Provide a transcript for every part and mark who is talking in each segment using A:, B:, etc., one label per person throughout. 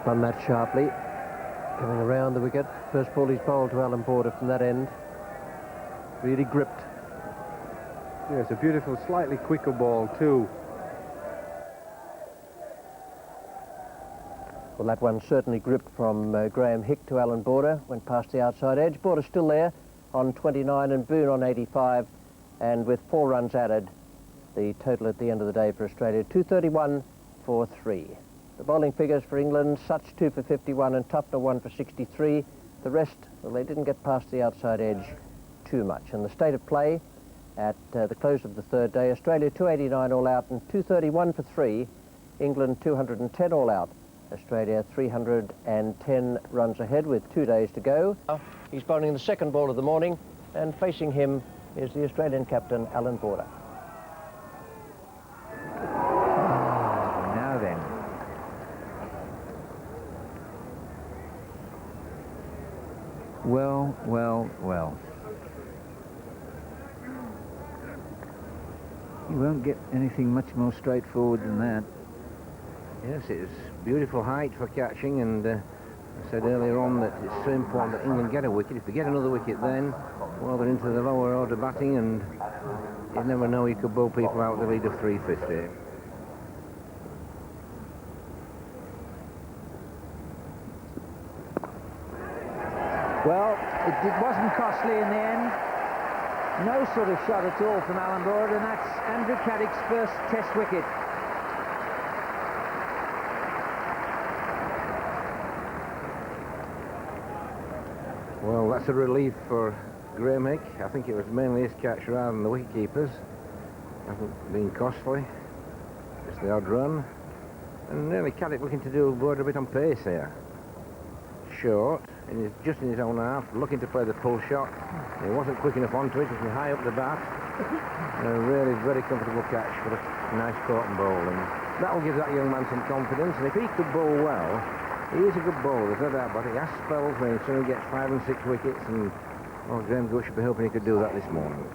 A: Spun that sharply, coming around the wicket. First ball he's bowled to Alan Border from that end. Really gripped.
B: Yeah, it's a beautiful, slightly quicker ball too.
A: Well, that one certainly gripped from Graham Hick to Alan Border, went past the outside edge. Border still there on 29 and Boone on 85, and with 4 runs added, the total at the end of the day for Australia, 231 for 3. The bowling figures for England, Such 2 for 51 and Tufner 1 for 63. The rest, well, they didn't get past the outside edge too much. And the state of play at the close of the third day, Australia 289 all out and 231 for 3. England 210 all out. Australia 310 runs ahead with 2 days to go. He's bowling the second ball of the morning, and facing him is the Australian captain, Alan Border.
C: Now then. Well, well, well. You won't get anything much more straightforward than that.
D: Yes, it is beautiful height for catching, and I said earlier on that it's so important that England get a wicket. If they get another wicket then, well, they're into the lower order batting, and you never know, you could bowl people out with a lead of 350.
C: Well, it wasn't costly in the end. No sort of shot at all from Alan Border, and that's Andrew Caddick's first Test wicket.
D: Well, that's a relief for Graham Hick. I think it was mainly his catch rather than the wicket-keepers. Hasn't been costly. Just the odd run. And nearly Caddick looking to do Border a bit on pace here. Short, and just in his own half, looking to play the pull shot. He wasn't quick enough onto it, it was high up the bat. A really very comfortable catch for a nice caught and bowl. And that'll give that young man some confidence, and if he could bowl well, he is a good bowler, there's no doubt about it. He has spells when he suddenly gets 5 and 6 wickets, and well, Graham Gooch should be hoping he could do that this morning.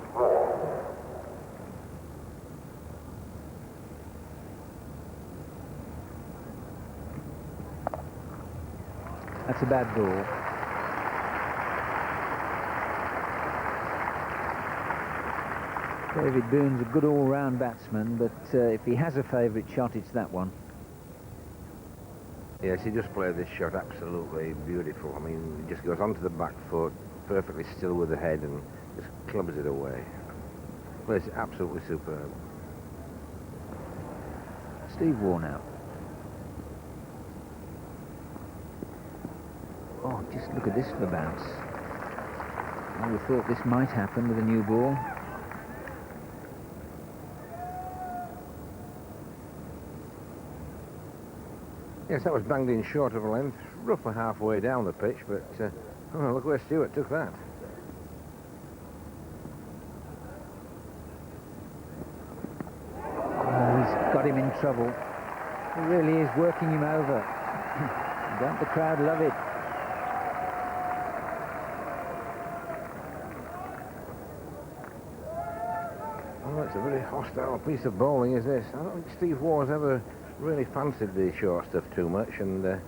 C: That's a bad ball. David Boone's a good all-round batsman, but if he has a favourite shot, it's that one.
D: Yes, he just played this shot absolutely beautiful. I mean, he just goes onto the back foot, perfectly still with the head, and just clubs it away. Plays it absolutely superb.
C: Steve Waugh now. Oh, just look at this for the bounce. I would have thought this might happen with a new ball.
D: Yes, that was banged in short of a length, roughly halfway down the pitch, but oh, look where Stewart took that.
C: Oh, he's got him in trouble. He really is working him over. Don't the crowd love it?
D: Oh, it's a very hostile piece of bowling, is this? I don't think Steve Waugh's ever really fancied the short stuff too much, and well,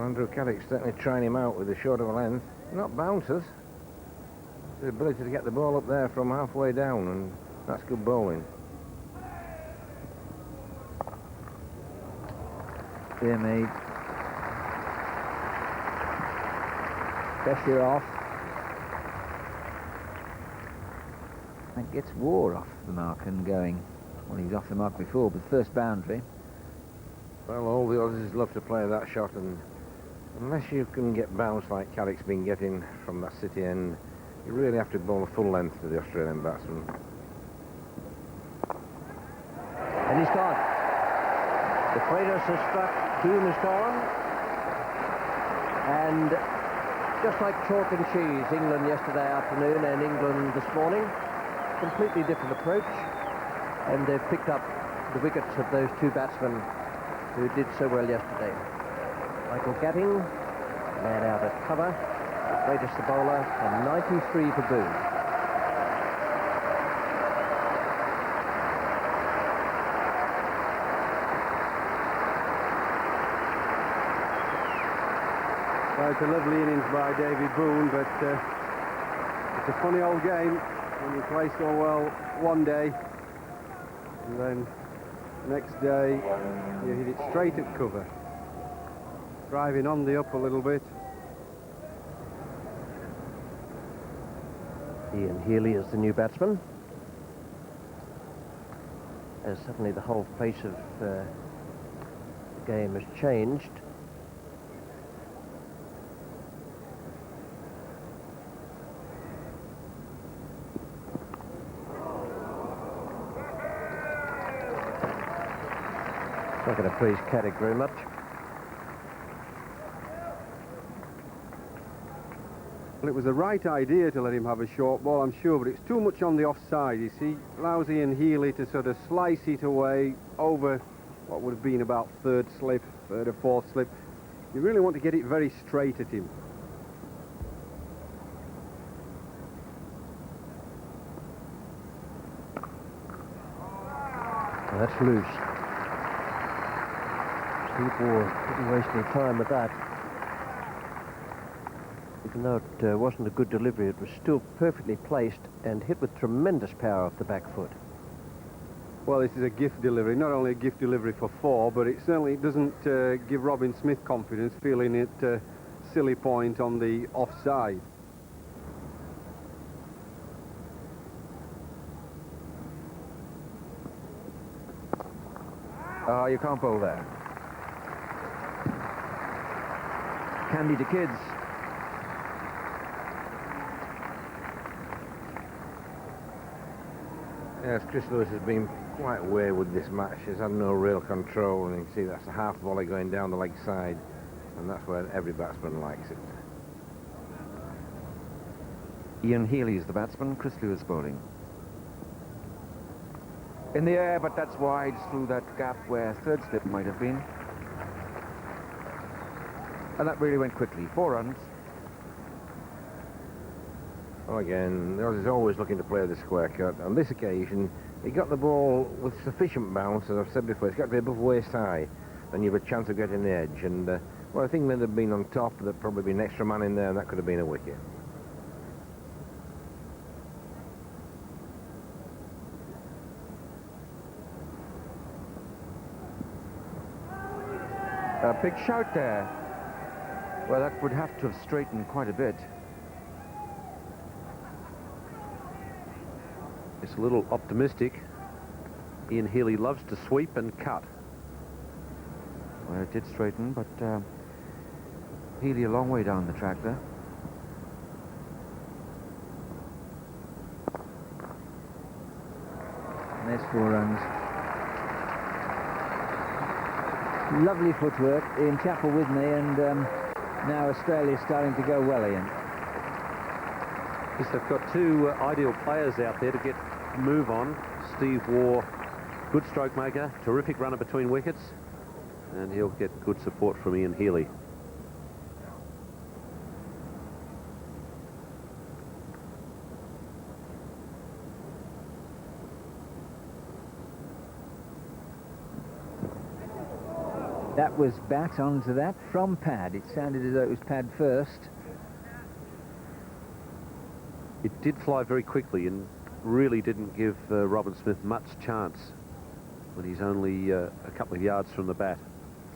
D: Andrew Caddick's certainly trying him out with the short of a length. Not bouncers. The ability to get the ball up there from halfway down, and that's good bowling.
C: Dear me. Pressure off. That gets Waugh off the mark and going. Well, he was off the mark before, but first boundary.
D: Well, all the Aussies love to play that shot, and unless you can get bounced like Caddick's been getting from that city end, you really have to bowl a full length to the Australian batsman.
A: And he's gone. The Freitas has struck, Boone is gone. And just like chalk and cheese, England yesterday afternoon and England this morning, completely different approach. And they've picked up the wickets of those two batsmen who did so well yesterday. Michael Gatting, man out at cover, Freitas the bowler, and 93 for Boone.
B: Well, it's a lovely innings by David Boone, but it's a funny old game when you play so well one day, and then next day you hit it straight at cover. Driving on the up a little bit.
A: Ian Healy is the new batsman. As suddenly the whole face of the game has changed. Not going to please Caddick very much.
B: Well, it was the right idea to let him have a short ball, I'm sure, but it's too much on the offside, you see. Allows Ian Healy to sort of slice it away over what would have been about third or fourth slip. You really want to get it very straight at him.
A: Well, that's loose. Steve Waugh didn't waste any time with that. Even though it wasn't a good delivery, it was still perfectly placed and hit with tremendous power off the back foot.
B: Well, this is a gift delivery, not only a gift delivery for four, but it certainly doesn't give Robin Smith confidence, feeling it silly point on the offside.
C: You can't bowl there. Candy to kids.
D: Yes, Chris Lewis has been quite wayward this match. He's had no real control, and you can see that's a half volley going down the leg side, and that's where every batsman likes it.
C: Ian Healy is the batsman, Chris Lewis bowling. In the air, but that's wide through that gap where third slip might have been. And that really went quickly. 4 runs.
D: Well, again, Oz is always looking to play the square cut. On this occasion, he got the ball with sufficient bounce, as I've said before. It's got to be above waist high, then you have a chance of getting the edge. And, well, I think they'd have been on top. There'd probably been an extra man in there, and that could have been a wicket.
C: A big shout there. Well, that would have to have straightened quite a bit.
E: It's a little optimistic. Ian Healy loves to sweep and cut.
C: Well, it did straighten, but Healy a long way down the track there. And there's 4 runs. Lovely footwork. Ian Chappell with me, and now Australia's starting to go well, Ian.
E: Yes, they've got 2 ideal players out there to get move on. Steve Waugh, good stroke maker, terrific runner between wickets, and he'll get good support from Ian Healy.
C: That was bat onto that from pad. It sounded as though it was pad first.
E: It did fly very quickly and really didn't give Robin Smith much chance when he's only a couple of yards from the bat.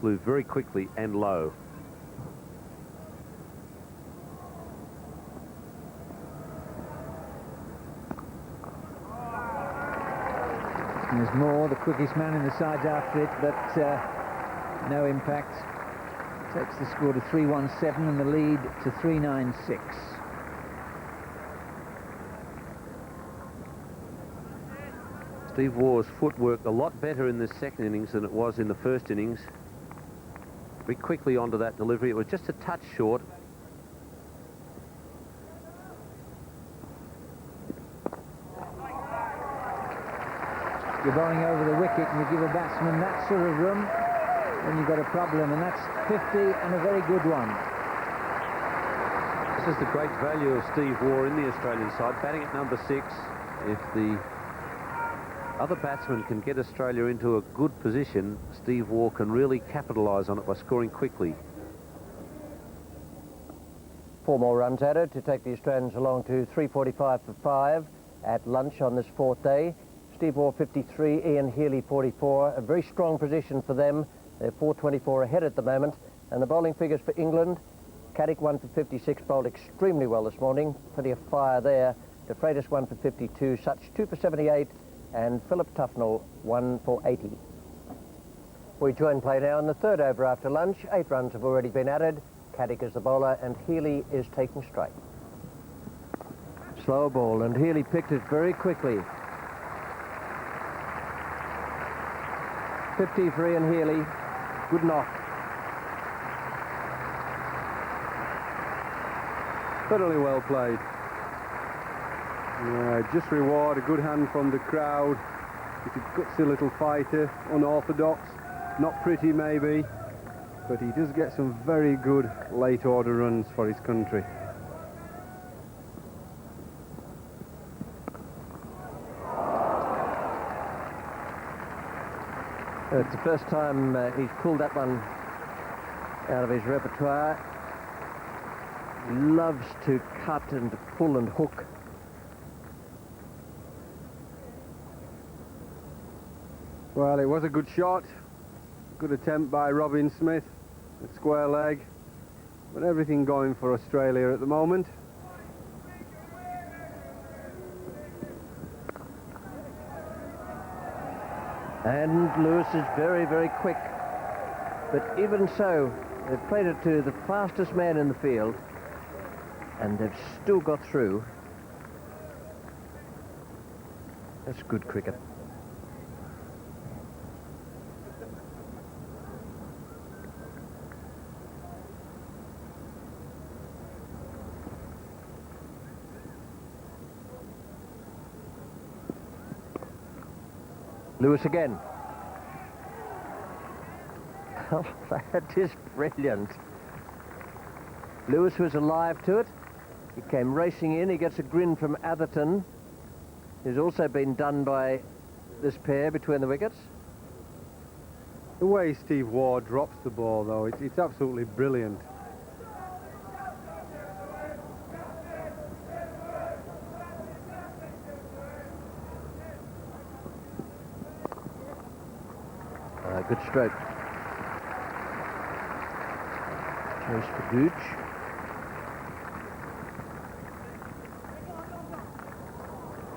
E: Flew very quickly and low.
C: And there's more, the quickest man in the sides after it, but no impact. Takes the score to 317 and the lead to 396.
E: Steve Waugh's footwork a lot better in this second innings than it was in the first innings. Very quickly onto that delivery. It was just a touch short.
C: You're bowling over the wicket and you give a batsman that sort of room, then you've got a problem, and that's 50 and a very good one.
E: This is the great value of Steve Waugh in the Australian side, batting at number 6. If the other batsmen can get Australia into a good position, Steve Waugh can really capitalise on it by scoring quickly.
A: 4 more runs added to take the Australians along to 345 for 5 at lunch on this 4th day. Steve Waugh 53, Ian Healy 44. A very strong position for them. They're 424 ahead at the moment. And the bowling figures for England: Caddick 1 for 56, bowled extremely well this morning. Plenty of fire there. De Freitas 1 for 52, Such 2 for 78, and Philip Tufnell 1 for 80. We join play now in the 3rd over after lunch. 8 runs have already been added. Caddick is the bowler and Healy is taking straight. Slow ball, and Healy picked it very quickly. 50 for Ian Healy. Good knock.
B: Thoroughly well played. Just reward, a good hand from the crowd. He's a gutsy little fighter, unorthodox, not pretty maybe, but he does get some very good late order runs for his country.
A: It's the first time he's pulled that one out of his repertoire. He loves to cut and to pull and hook.
B: Well, it was a good shot. Good attempt by Robin Smith. A square leg. But everything going for Australia at the moment.
A: And Lewis is very, very quick. But even so, they've played it to the fastest man in the field, and they've still got through. That's good cricket. Lewis again. Oh, that is brilliant. Lewis was alive to it. He came racing in. He gets a grin from Atherton, who's also been done by this pair between the wickets.
B: The way Steve Waugh drops the ball, though, it's absolutely brilliant.
A: Good stroke. Chase for Gooch.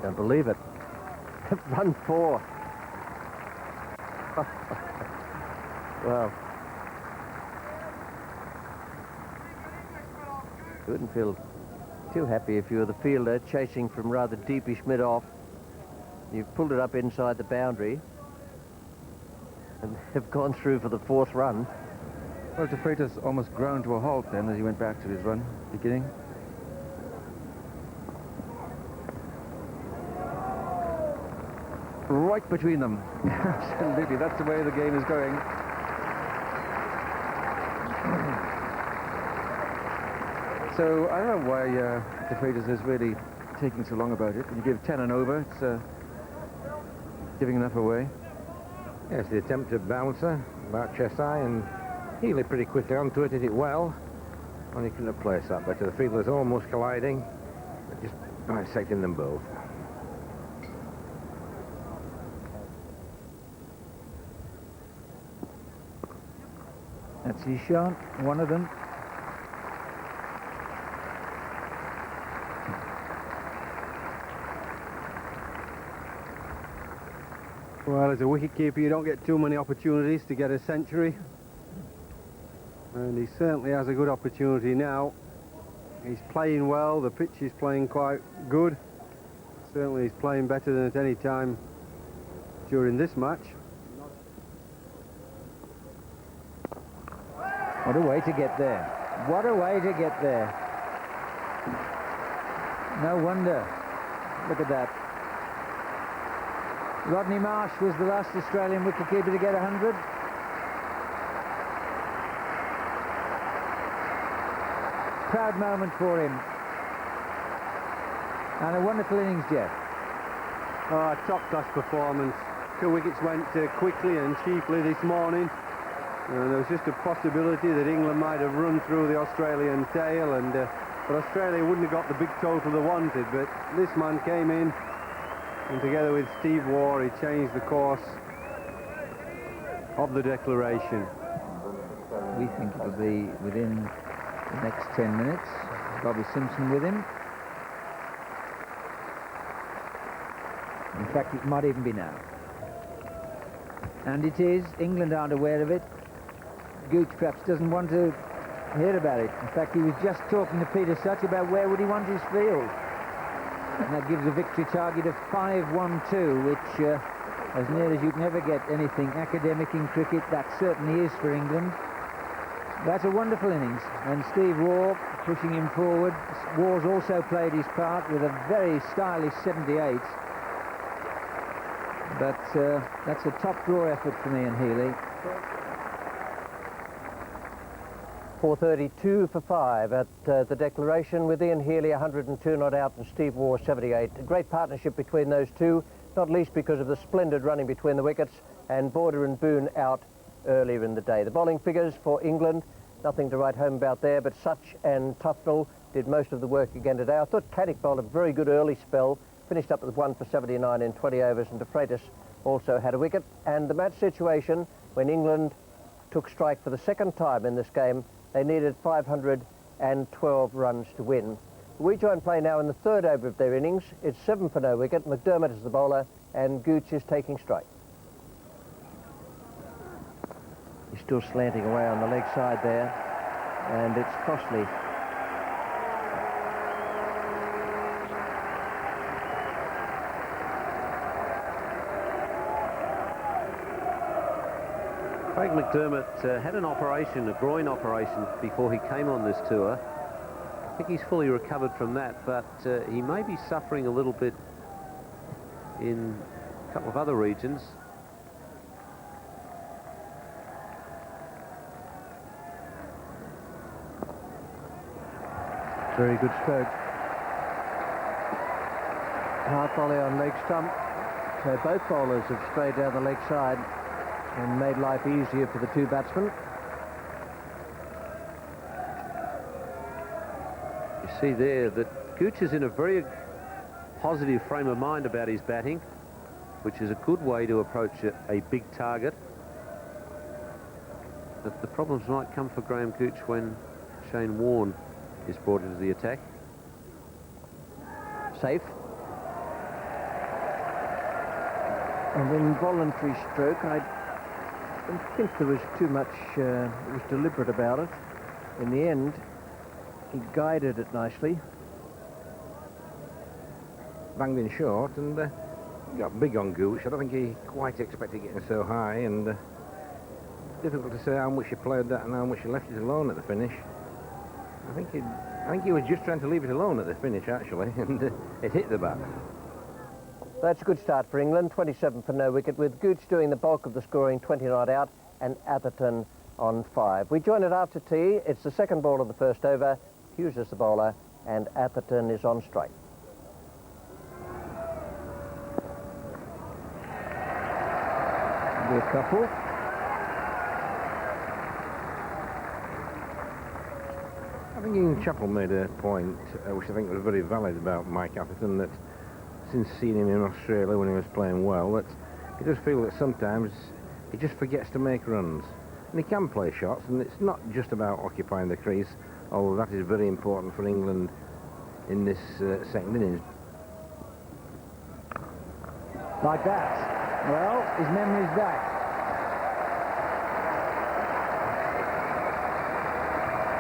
A: Don't believe it. Run 4. Wow. You wouldn't feel too happy if you were the fielder chasing from rather deepish mid-off. You've pulled it up inside the boundary and have gone through for the 4th run.
F: Well, De Freitas almost ground to a halt then as he went back to his run beginning. Right between them. Absolutely, that's the way the game is going. So I don't know why De Freitas is really taking so long about it. When you give 10 and over, it's giving enough away.
D: Yes, the attempt at bouncer, about chest high, and Healy pretty quickly onto it, did it well. Only couldn't have placed that better. The fielder's almost colliding, but just bisecting them both.
C: That's his shot, one of them.
B: Well, as a wicketkeeper, you don't get too many opportunities to get a century. And he certainly has a good opportunity now. He's playing well, the pitch is playing quite good. Certainly he's playing better than at any time during this match.
C: What a way to get there. What a way to get there. No wonder. Look at that. Rodney Marsh was the last Australian wicketkeeper to get 100. Proud moment for him. And a wonderful innings, Jeff.
B: Oh, top-class performance. 2 wickets went quickly and cheaply this morning. There was just a possibility that England might have run through the Australian tail, and but Australia wouldn't have got the big total they wanted. But this man came in, and together with Steve Waugh, he changed the course of the declaration.
C: We think it'll be within the next 10 minutes. Bobby Simpson with him. In fact, it might even be now. And it is. England aren't aware of it. Gooch perhaps doesn't want to hear about it. In fact, he was just talking to Peter Such about where would he want his field. And that gives a victory target of 5-1-2, which, as near as you can ever get anything academic in cricket, that certainly is for England. That's a wonderful innings. And Steve Waugh pushing him forward. Waugh's also played his part with a very stylish 78. But that's a top draw effort from Ian Healy.
A: 4:32 for 5 at the declaration, with Ian Healy 102 not out and Steve Waugh 78. A great partnership between those two, not least because of the splendid running between the wickets, and Border and Boone out earlier in the day. The bowling figures for England, nothing to write home about there, but Such and Tufnell did most of the work again today. I thought Caddick bowled a very good early spell, finished up with 1 for 79 in 20 overs, and De Freitas also had a wicket. And the match situation, when England took strike for the second time in this game, they needed 512 runs to win. We join play now in the third over of their innings. It's 7 for no wicket. McDermott is the bowler, and Gooch is taking strike. He's still slanting away on the leg side there, and it's costly.
E: Craig McDermott had an operation, a groin operation, before he came on this tour. I think he's fully recovered from that, but he may be suffering a little bit in a couple of other regions.
A: Very good stroke. Hard volley on leg stump. So both bowlers have strayed down the leg side and made life easier for the two batsmen.
E: You see there that Gooch is in a very positive frame of mind about his batting, which is a good way to approach a big target. But the problems might come for Graham Gooch when Shane Warne is brought into the attack.
A: Safe. An involuntary stroke. I don't think there was too much, it was deliberate about it. In the end, he guided it nicely.
D: Banged in short and got big on Gooch. I don't think he quite expected getting so high, and difficult to say how much he played that and how much he left it alone at the finish. I think he was just trying to leave it alone at the finish, actually, and it hit the bat.
A: That's a good start for England, 27 for no wicket, with Gooch doing the bulk of the scoring, 20 not out, and Atherton on 5. We join it after tea. It's the second ball of the first over. Hughes is the bowler, and Atherton is on strike.
C: Good couple.
D: I think Ian Chappell made a point, which I think was very valid, about Mike Atherton, that since seeing him in Australia when he was playing well, that he does feel that sometimes he just forgets to make runs. And he can play shots, and it's not just about occupying the crease, although that is very important for England in this second innings.
C: Like that. Well, his memory's back.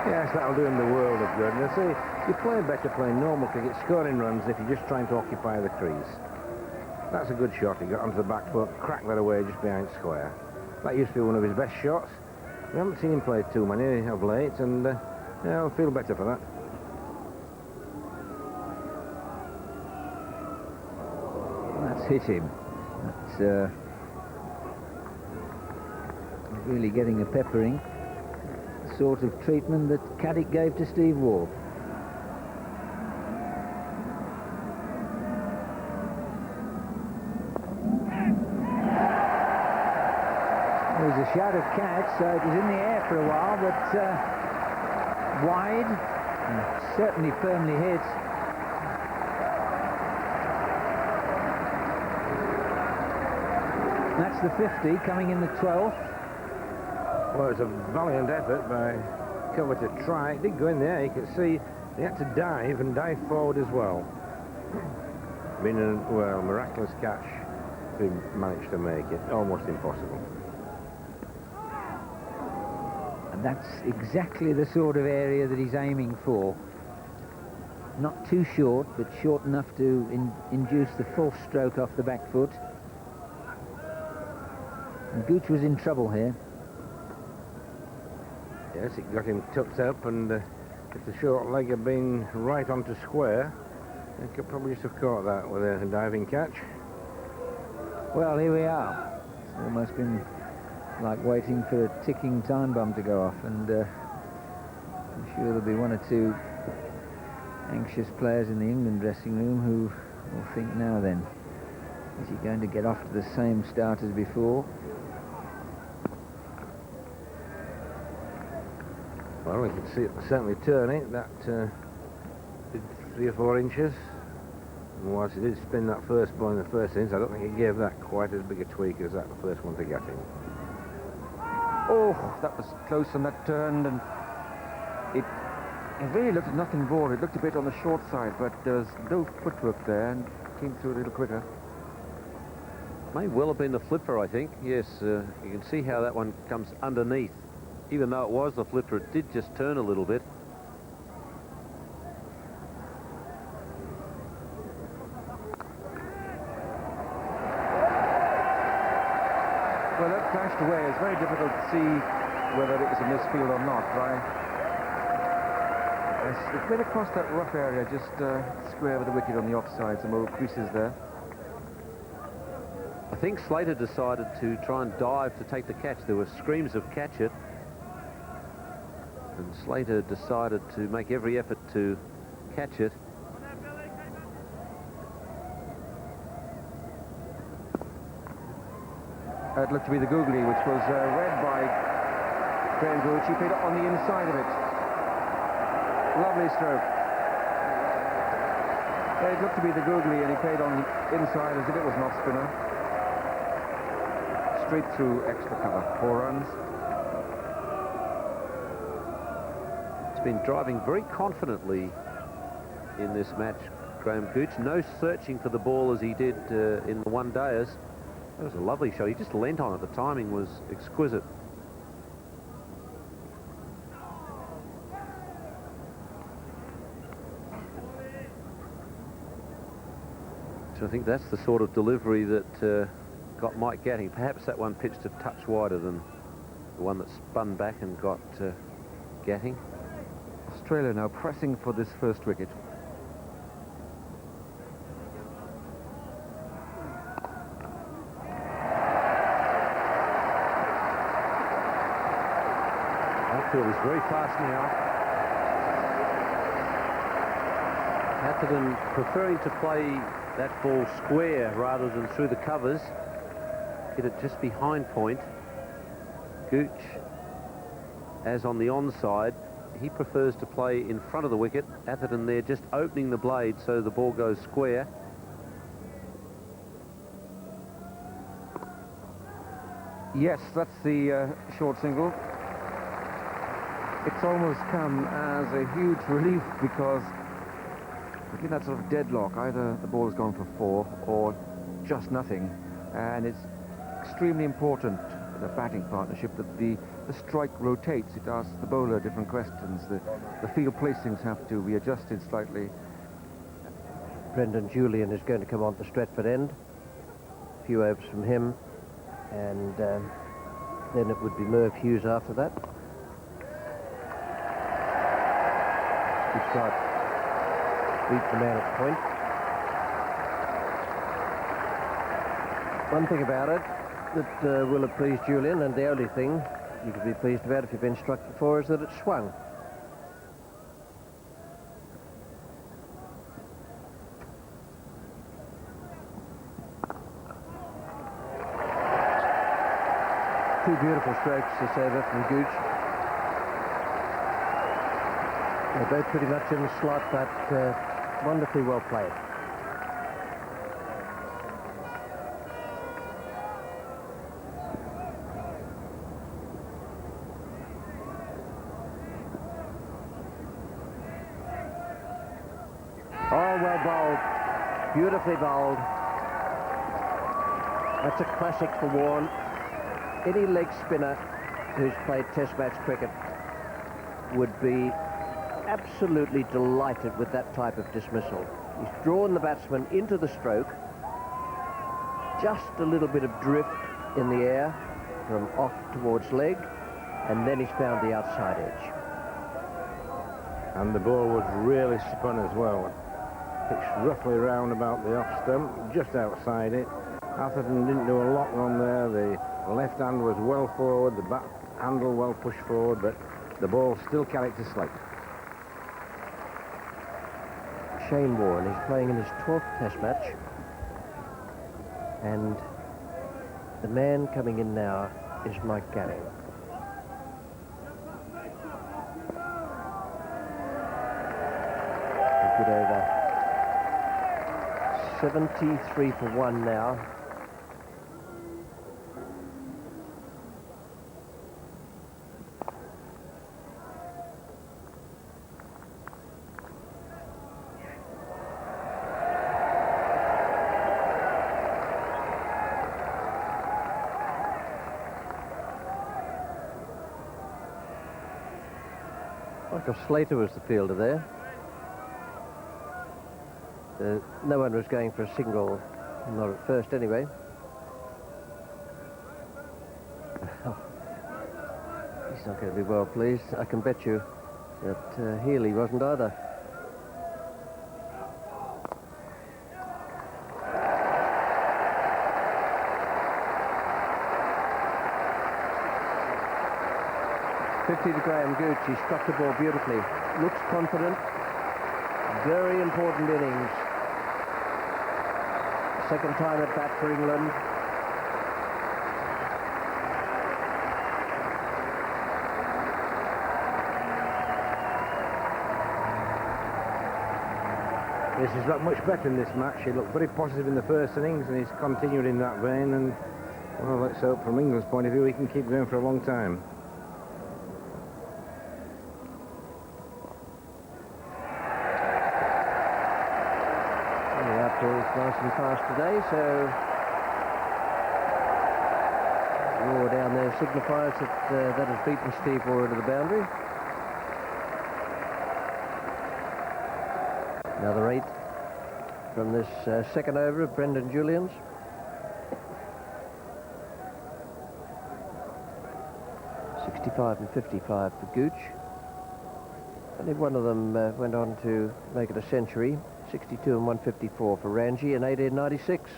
D: Yes, that'll do him the world of good. And I say, you play better playing normal cricket, scoring runs, if you're just trying to occupy the crease. That's a good shot. He got onto the back foot, cracked that away just behind square. That used to be one of his best shots. We haven't seen him play too many of late, and yeah, I'll feel better for that.
C: That's hit him. That's really getting a peppering. The sort of treatment that Caddick gave to Steve Waugh. There was a shout of catch, so it was in the air for a while, but wide. And certainly firmly hit. That's the 50, coming in the 12th.
D: Well, it was a valiant effort by cover to try. It did go in there. You could see he had to dive and dive forward as well. Been a miraculous catch to manage to make it. Almost impossible.
C: And that's exactly the sort of area that he's aiming for. Not too short, but short enough to induce the full stroke off the back foot. And Gooch was in trouble here.
D: Yes, it got him tucked up, and if the short leg had been right onto square, he could probably just have caught that with a diving catch.
C: Well, here we are. It's almost been like waiting for a ticking time bomb to go off, and I'm sure there'll be one or two anxious players in the England dressing room who will think, now then, is he going to get off to the same start as before?
D: Well, you can see it certainly turning. That did 3 or 4 inches. And whilst he did spin that first ball in the first innings, I don't think he gave that quite as big a tweak as that the first one to get him.
F: Oh, that was close and that turned, and it really looked at nothing ball. It looked a bit on the short side, but there was no footwork there and came through a little quicker.
E: May well have been the flipper, I think. Yes, you can see how that one comes underneath. Even though it was the flipper, it did just turn a little bit.
F: Well, that flashed away. It's very difficult to see whether it was a misfield or not, right? It went across that rough area, just square with the wicket on the offside, some old creases there.
E: I think Slater decided to try and dive to take the catch. There were screams of catch it. And Slater decided to make every effort to catch it.
F: It looked to be the googly, which was read by Graham Gooch. He played on the inside of it. Lovely stroke. It looked to be the googly, and he played on the inside as if it was an off-spinner. Straight through extra cover. 4 runs.
E: Been driving very confidently in this match, Graham Gooch. No searching for the ball as he did in the one-dayers. That was a lovely shot. He just leant on it. The timing was exquisite. So I think that's the sort of delivery that got Mike Gatting. Perhaps that one pitched a touch wider than the one that spun back and got Gatting.
F: Australia now pressing for this first wicket.
E: Outfield is very fast now. Atherton preferring to play that ball square rather than through the covers. Hit it just behind point. Gooch, as on the onside, he prefers to play in front of the wicket. Atherton there just opening the blade so the ball goes square.
F: Yes, that's the short single. It's almost come as a huge relief because in that sort of deadlock, either the ball has gone for 4 or just nothing, and it's extremely important in a batting partnership that the strike rotates. It asks the bowler different questions. The field placings have to be adjusted slightly.
A: Brendan Julian is going to come on to Stratford end. A few overs from him, and then it would be Merv Hughes after that. Good shot. Beat the man at point. One thing about it that will have pleased Julian, and the only thing you could be pleased about if you've been struck before, is that it swung. Two beautiful strokes this over from Gooch. They're both pretty much in the slot, but wonderfully well played. Oh, well bowled. Beautifully bowled. That's a classic for Warren. Any leg spinner who's played Test match cricket would be absolutely delighted with that type of dismissal. He's drawn the batsman into the stroke, just a little bit of drift in the air from off towards leg, and then he's found the outside edge.
D: And the ball was really spun as well. Pitched roughly round about the off stump, just outside it. Atherton didn't do a lot on there. The left hand was well forward, the bat handle well pushed forward, but the ball still carried to slip.
A: Shane Warne is playing in his 12th Test match, and the man coming in now is Mike Garing. A good over. 73 for 1 now. Michael Slater was the fielder there. No one was going for a single, not at first anyway. He's not going to be well pleased. I can bet you that Healy wasn't either. To Graham Gooch. He struck the ball beautifully. Looks confident. Very important innings. Second time at bat for England.
D: Yes, he's got much better in this match. He looked very positive in the first innings, and he's continued in that vein. And well, let's hope from England's point of view he can keep going for a long time.
A: Nice and fast today, so Waugh down there signifies that that has beaten Steve Waugh to the boundary. Another 8 from this second over of Brendan Julian's. .65 and 55 for Gooch. Only one of them went on to make it a century. 62 and 154 for Ranji in 1896.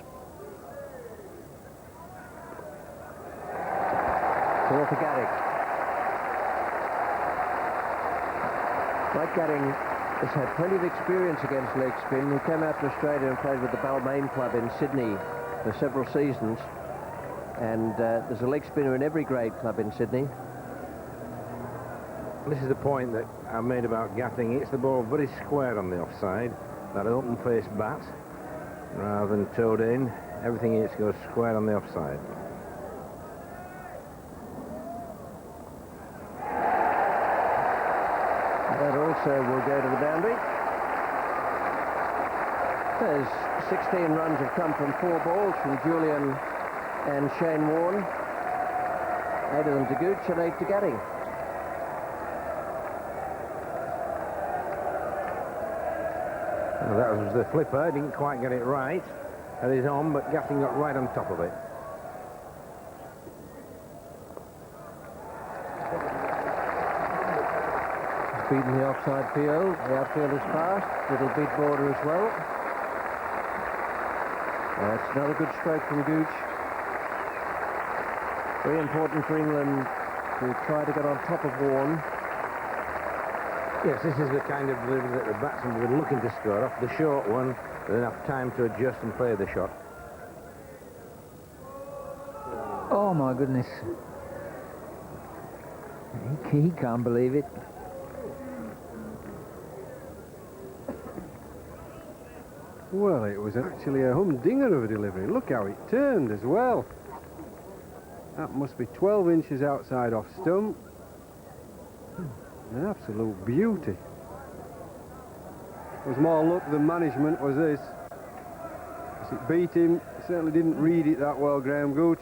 A: Four for Garing. Mike Garing has had plenty of experience against leg spin. He came out to Australia and played with the Balmain club in Sydney for several seasons. And there's a leg spinner in every grade club in Sydney.
D: This is the point that I made about Gatting. He hits the ball very square on the offside. That open face bat, rather than towed in. Everything hits goes square on the offside.
A: That also will go to the boundary. There's 16 runs have come from 4 balls from Julian and Shane Warne. 8 of them to Gooch and 8 to Garing.
D: Well, that was the flipper. Didn't quite get it right. Had his arm, but Gatting got right on top of it.
A: He's beaten the offside field. The outfield is fast. It'll beat border as well. That's another good stroke from Gooch. Very important for England to try to get on top of Warne.
D: Yes, this is the kind of delivery that the batsman will be looking to score off. The short one, with enough time to adjust and play the shot.
C: Oh, my goodness. He can't believe it.
B: Well, it was actually a humdinger of a delivery. Look how it turned as well. That must be 12 inches outside off stump. An absolute beauty. It was more luck than management, was this. As it beat him, he certainly didn't read it that well, Graham Gooch.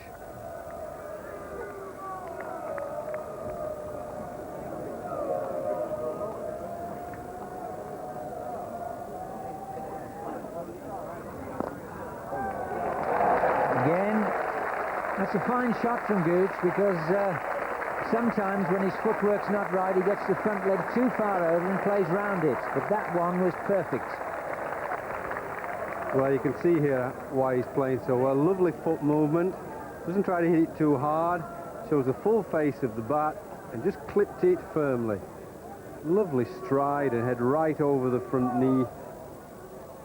C: That's a fine shot from Gooch, because sometimes when his footwork's not right, he gets the front leg too far over and plays round it. But that one was perfect.
B: Well, you can see here why he's playing so well. Lovely foot movement. Doesn't try to hit it too hard. Shows the full face of the bat and just clipped it firmly. Lovely stride and head right over the front knee.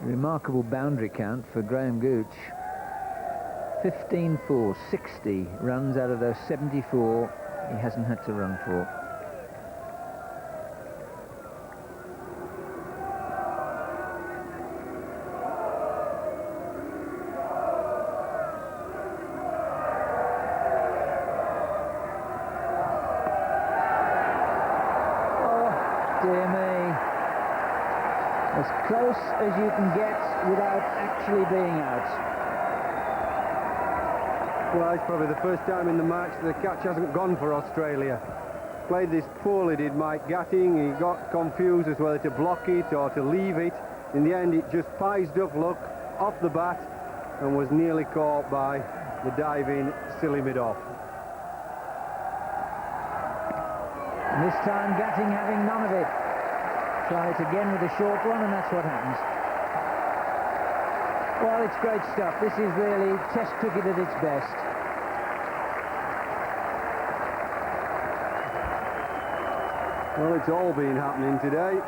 C: Remarkable boundary count for Graham Gooch. 15 for 60 runs out of those 74 he hasn't had to run for. Oh, dear me. As close as you can get without actually being out.
B: Well, it's probably the first time in the match the catch hasn't gone for Australia. Played this poorly, did Mike Gatting. He got confused as whether to block it or to leave it. In the end, it just pised up, look, off the bat and was nearly caught by the diving silly mid-off.
C: And this time, Gatting having none of it. Try it again with a short one, and that's what happens. Well, it's great stuff. This is really Test cricket at its best.
B: Well, it's all been happening today.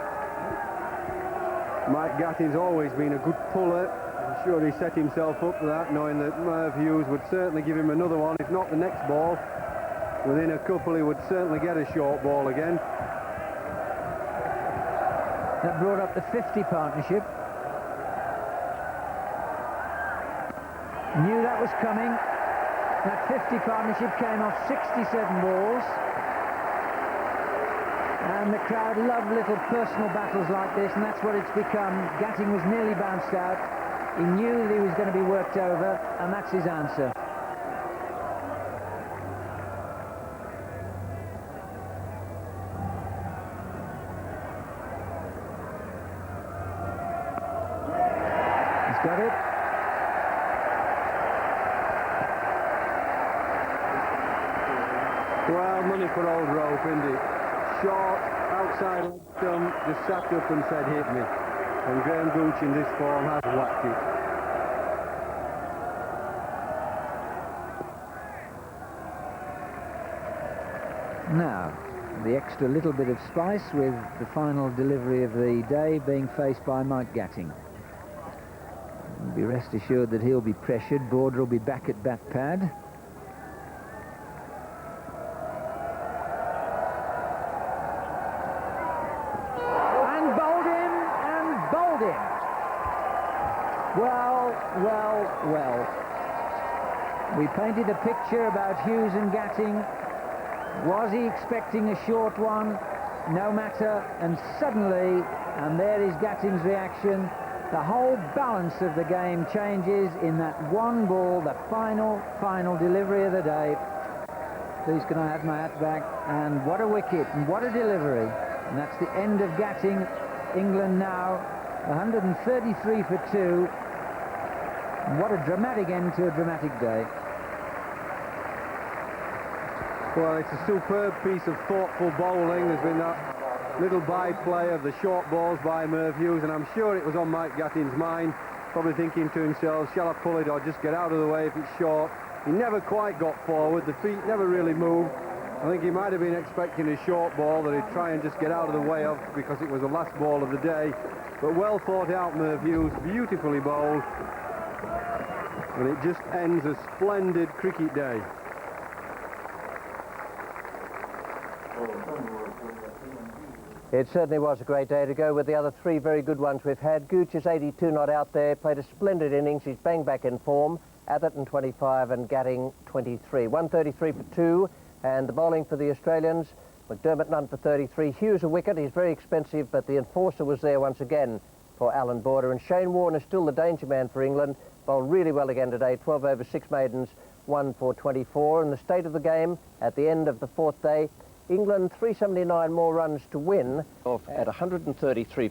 B: Mike Gatting's always been a good puller. I'm sure he set himself up for that, knowing that Merv Hughes would certainly give him another one, if not the next ball. Within a couple, he would certainly get a short ball again.
C: That brought up the 50 partnership. Knew that was coming. That 50 partnership came off 67 balls. And the crowd love little personal battles like this, and that's what it's become. Gatting was nearly bounced out. He knew that he was going to be worked over, and that's his answer. He's got it.
B: Well, money for old rope, isn't it? Short, outside stump, just sat up and said, hit me. And Graham Gooch in this form has whacked it.
C: Now, the extra little bit of spice with the final delivery of the day being faced by Mike Gatting. Be rest assured that he'll be pressured. Border will be back at bat pad. Well, we painted a picture about Hughes and Gatting. Was he expecting a short one? No matter, and suddenly, and there is Gatting's reaction, the whole balance of the game changes in that one ball, the final delivery of the day. Please can I have my hat back? And what a wicket, and what a delivery. And that's the end of Gatting. England now 133 for 2. What a dramatic end to a dramatic day.
B: Well, it's a superb piece of thoughtful bowling. There's been that little byplay of the short balls by Merv Hughes, and I'm sure it was on Mike Gatting's mind, probably thinking to himself, shall I pull it or just get out of the way if it's short? He never quite got forward. The feet never really moved. I think he might have been expecting a short ball that he'd try and just get out of the way of, because it was the last ball of the day. But well thought out, Merv Hughes, beautifully bowled. And it just ends a splendid cricket day.
A: It certainly was a great day to go with the other three very good ones we've had. Gooch is 82 not out there, played a splendid innings. He's bang back in form. Atherton 25 and Gatting 23. 133 for 2, and the bowling for the Australians, McDermott none for 33. Hughes a wicket. He's very expensive, but the enforcer was there once again for Alan Border. And Shane Warne is still the danger man for England. Bowled really well again today. 12 over 6 maidens, 1 for 24. And the state of the game at the end of the fourth day, England 379 more runs to win, off at 133.